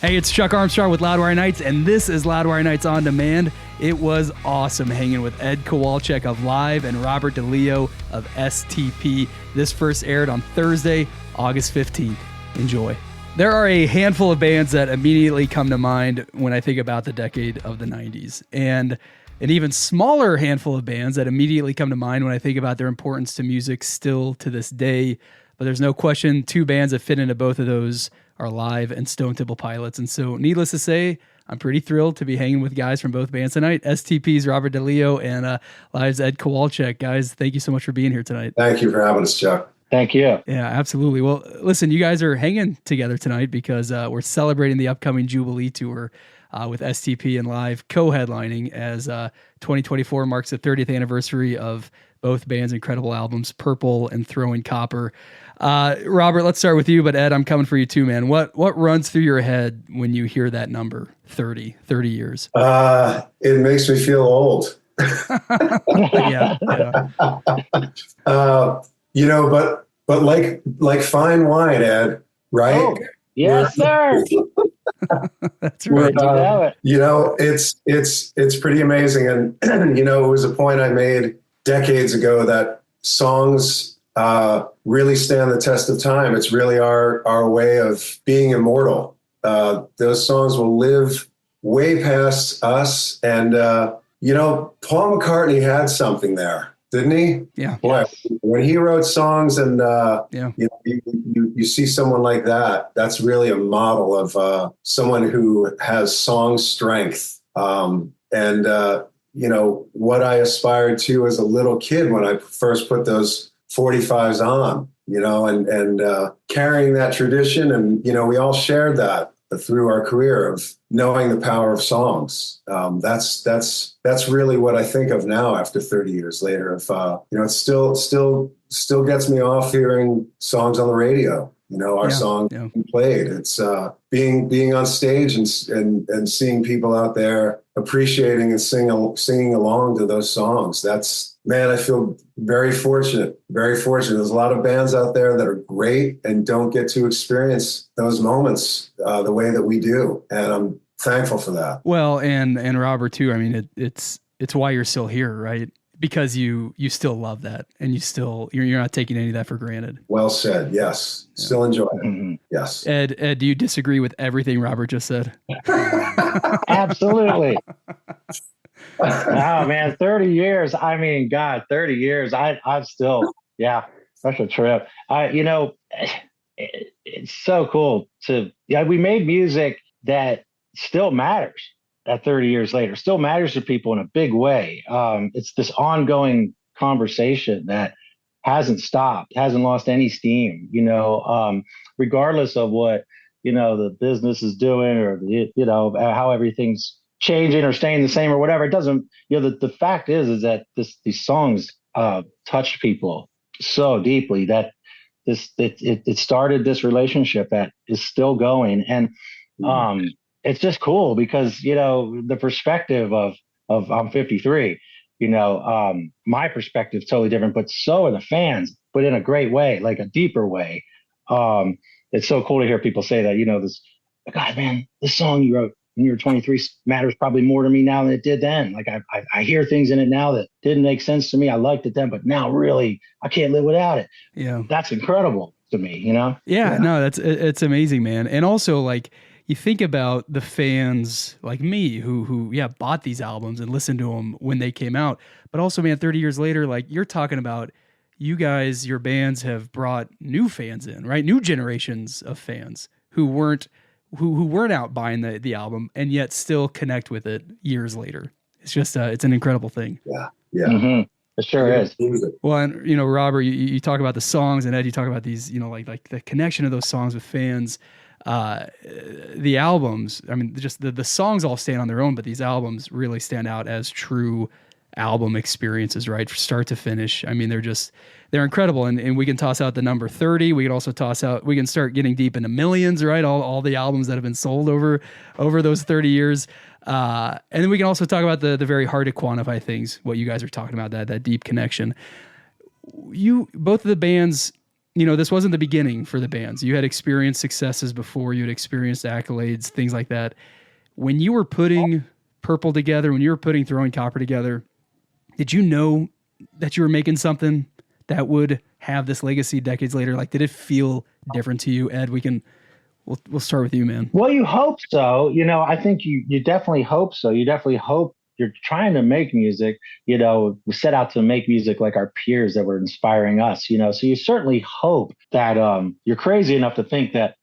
Hey, it's Chuck Armstrong with Loudwire Nights, and this is Loudwire Nights On Demand. It was awesome hanging with Ed Kowalczyk of Live and Robert DeLeo of STP. This first aired on Thursday, August 15th. Enjoy. There are a handful of bands that immediately come to mind when I think about the decade of the 90s, and an even smaller handful of bands that immediately come to mind when I think about their importance to music still to this day. But there's no question two bands that fit into both of those are Live and Stone Temple Pilots. And so needless to say, I'm pretty thrilled to be hanging with guys from both bands tonight. STP's Robert DeLeo and Live's Ed Kowalczyk. Guys, thank you so much for being here tonight. Thank you for having us, Chuck. Thank you. Yeah, absolutely. Well, listen, you guys are hanging together tonight because we're celebrating the upcoming Jubilee Tour with STP and Live co-headlining as 2024 marks the 30th anniversary of both bands' incredible albums, Purple and Throwing Copper. Robert, let's start with you, but Ed, I'm coming for you too, man. What runs through your head when you hear that number, 30 years? It makes me feel old. Yeah. But like fine wine, Ed, right? Oh, yes, sir. That's right. It's pretty amazing. And, it was a point I made decades ago that songs really stand the test of time. It's really our way of being immortal. Those songs will live way past us. And, Paul McCartney had something there, didn't he? Yeah. Boy, when he wrote songs and, you see someone like that, that's really a model of someone who has song strength. What I aspired to as a little kid when I first put those 45s on, and carrying that tradition. And, we all shared that through our career of knowing the power of songs. That's really what I think of now after 30 years later. If, it still gets me off hearing songs on the radio. Our song played. It's being on stage and seeing people out there appreciating and singing along to those songs. I feel very fortunate, very fortunate. There's a lot of bands out there that are great and don't get to experience those moments the way that we do. And I'm thankful for that. Well, and Robert too. I mean, it's why you're still here, right? Because you still love that, and you're not taking any of that for granted. Well said. Yes. Yeah. Still enjoy it. Mm-hmm. Yes. Ed, do you disagree with everything Robert just said? Absolutely. Oh man, 30 years. I mean, God, 30 years. I'm still, such a trip. It's so cool we made music that still matters. That 30 years later still matters to people in a big way. It's this ongoing conversation that hasn't stopped, hasn't lost any steam, regardless of what, the business is doing or, how everything's changing or staying the same or whatever. It doesn't, the fact is that these songs touched people so deeply that it started this relationship that is still going. And, it's just cool because, the perspective of I'm 53, my perspective is totally different, but so are the fans, but in a great way, like a deeper way. It's so cool to hear people say that, God, man, this song you wrote when you were 23 matters probably more to me now than it did then. Like I hear things in it now that didn't make sense to me. I liked it then, but now really I can't live without it. Yeah. That's incredible to me, Yeah, no, it's amazing, man. And also like, you think about the fans like me who bought these albums and listened to them when they came out. But also, man, 30 years later, like you're talking about, you guys, your bands have brought new fans in, right? New generations of fans who weren't out buying the album and yet still connect with it years later. It's just it's an incredible thing. Yeah. Yeah. Mm-hmm. It sure is. Well, and Robert, you talk about the songs, and Ed, you talk about these, like the connection of those songs with fans. The albums, I mean, just the songs all stand on their own, but these albums really stand out as true album experiences, right? From start to finish. I mean, they're incredible. And we can toss out the number 30. We can start getting deep into millions, right? All the albums that have been sold over those 30 years. And then we can also talk about the very hard to quantify things, what you guys are talking about, that deep connection. Both of the bands this wasn't the beginning for the bands. You had experienced successes before, you had experienced accolades, things like that. When you were putting Purple together, when you were putting Throwing Copper together, did you know that you were making something that would have this legacy decades later? Like, did it feel different to you, Ed? We'll start with you, man. Well, you hope so. I think you definitely hope so. You definitely hope you're trying to make music. We set out to make music like our peers that were inspiring us, so you certainly hope that you're crazy enough to think that,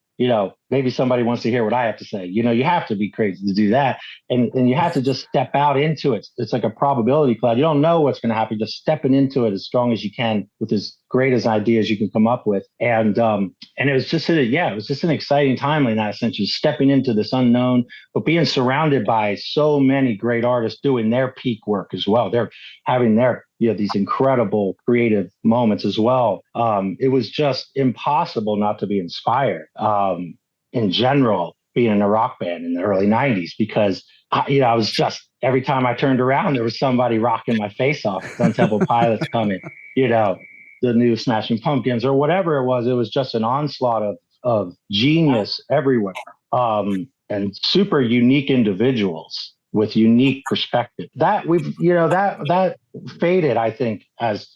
maybe somebody wants to hear what I have to say. You have to be crazy to do that. And you have to just step out into it. It's like a probability cloud. You don't know what's going to happen. Just stepping into it as strong as you can with as great as ideas you can come up with. And it was just an exciting time in that sense, just stepping into this unknown, but being surrounded by so many great artists doing their peak work as well. They're having their these incredible creative moments as well. It was just impossible not to be inspired in general, being in a rock band in the early 90s, because I was just, every time I turned around, there was somebody rocking my face off. Stone Temple Pilots coming, the new Smashing Pumpkins or whatever it was just an onslaught of genius everywhere, and super unique individuals with unique perspective. That that faded, I think, as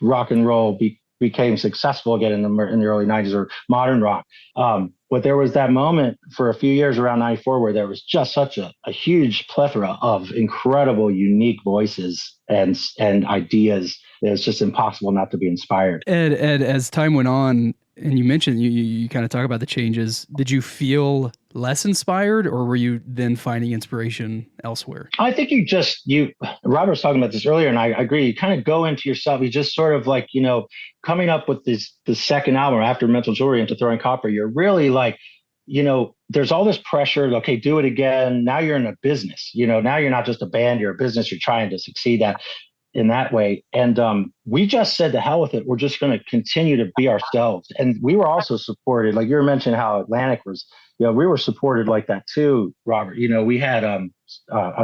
rock and roll became successful again in the early 90s, or modern rock. But there was that moment for a few years around 94 where there was just such a huge plethora of incredible, unique voices and ideas. It was just impossible not to be inspired. Ed, as time went on, and you mentioned you kind of talk about the changes, did you feel less inspired, or were you then finding inspiration elsewhere? I think Robert was talking about this earlier, and I agree. You kind of go into yourself. You just sort of like, coming up with the second album after Mental Jewelry into Throwing Copper, you're really like, there's all this pressure. Okay, do it again. Now you're in a business. Now you're not just a band, you're a business. You're trying to succeed in that way. And we just said, to hell with it. We're just going to continue to be ourselves. And we were also supported, like you were mentioning how Atlantic was, we were supported like that too, Robert. We had an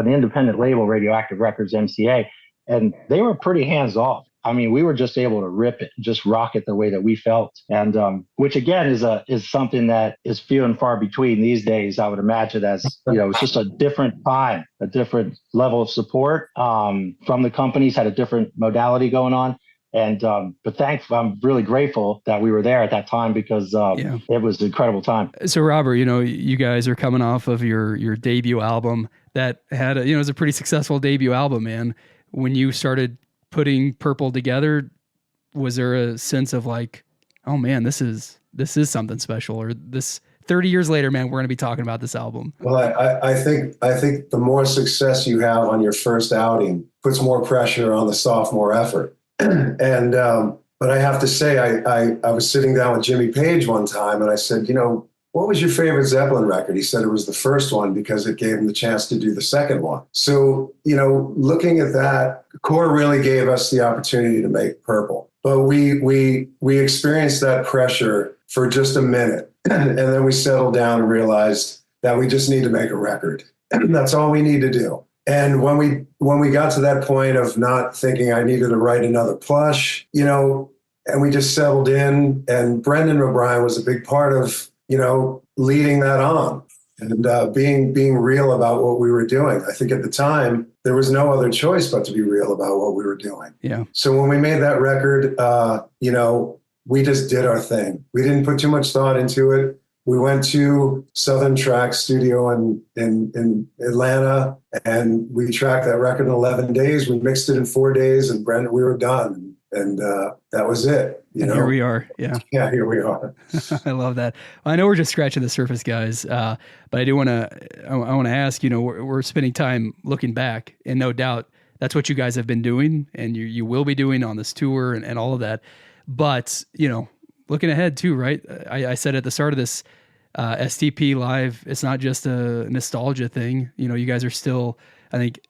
independent label, Radioactive Records, MCA, and they were pretty hands off. I mean, we were just able to rip it, just rock it the way that we felt. And which again is something that is few and far between these days. I would imagine, as it's just a different time, a different level of support from the companies, had a different modality going on. And but I'm really grateful that we were there at that time, because it was an incredible time. So Robert, you guys are coming off of your debut album that had it was a pretty successful debut album, man. When you started putting Purple together, was there a sense of like, oh man, this is something special, or this 30 years later, man, we're going to be talking about this album? Well, I think the more success you have on your first outing puts more pressure on the sophomore effort. And but I have to say, I was sitting down with Jimmy Page one time, and I said, what was your favorite Zeppelin record? He said it was the first one because it gave him the chance to do the second one. So, looking at that, Core really gave us the opportunity to make Purple. But we experienced that pressure for just a minute. And then we settled down and realized that we just need to make a record. That's all we need to do. And when we got to that point of not thinking I needed to write another plush, and we just settled in, and Brendan O'Brien was a big part of, leading that on and being real about what we were doing. I think at the time there was no other choice but to be real about what we were doing. Yeah. So when we made that record, we just did our thing. We didn't put too much thought into it. We went to Southern Track Studio in Atlanta, and we tracked that record in 11 days. We mixed it in 4 days, and Brendan, we were done. And that was it. And here we are. Yeah. Yeah, here we are. I love that. Well, I know we're just scratching the surface, guys. But I do want to ask, we're spending time looking back, and no doubt that's what you guys have been doing, and you will be doing on this tour and all of that. But, looking ahead too, right? I said at the start of this STP Live, it's not just a nostalgia thing. You guys are still, I think,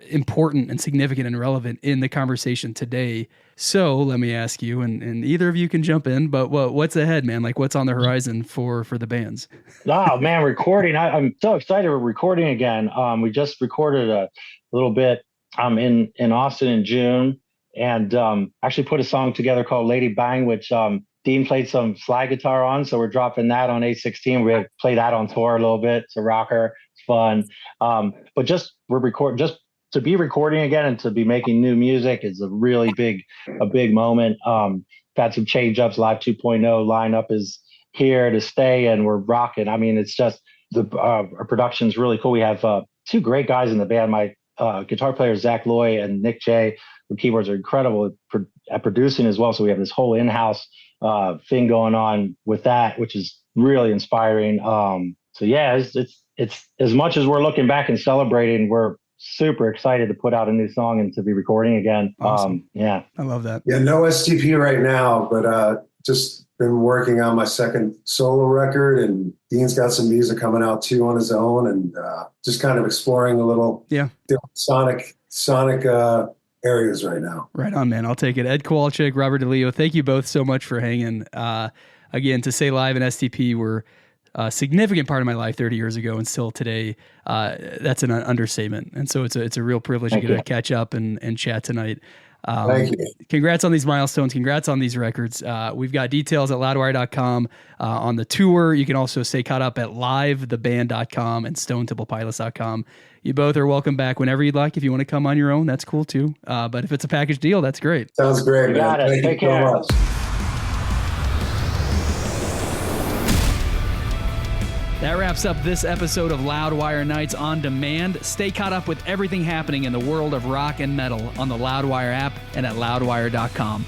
important and significant and relevant in the conversation today. So let me ask you, and either of you can jump in, but what's ahead, man? Like, what's on the horizon for the bands? Oh man, recording. I'm so excited we're recording again. We just recorded a little bit in Austin in June, and actually put a song together called Lady Bang, which Dean played some slide guitar on, so we're dropping that on 816. We had play that on tour a little bit. It's a rocker. It's fun. But just to be recording again and to be making new music is a really big moment. Had some change ups. Live 2.0 lineup is here to stay, and we're rocking. I mean, it's just our production's really cool. We have two great guys in the band. My guitar player Zach Loy and Nick J. The keyboards are incredible at producing as well. So we have this whole in-house thing going on with that, which is really inspiring. So yeah, it's as much as we're looking back and celebrating, we're super excited to put out a new song and to be recording again. Awesome. Yeah, I love that. Yeah, no STP right now, but just been working on my second solo record, and Dean's got some music coming out too on his own, and just kind of exploring a little different sonic areas right now. Right on, man. I'll take it. Ed Kowalczyk, Robert DeLeo, thank you both so much for hanging. Again, to say Live and STP were a significant part of my life 30 years ago and still today, that's an understatement. And so it's a real privilege to get to catch up and chat tonight. Thank you. Congrats on these milestones. Congrats on these records. We've got details at loudwire.com on the tour. You can also stay caught up at livetheband.com and stonetemplepilots.com. You both are welcome back whenever you'd like. If you want to come on your own, that's cool too. But if it's a package deal, that's great. Sounds great, man. Thank you so much. That wraps up this episode of Loudwire Nights on Demand. Stay caught up with everything happening in the world of rock and metal on the Loudwire app and at loudwire.com.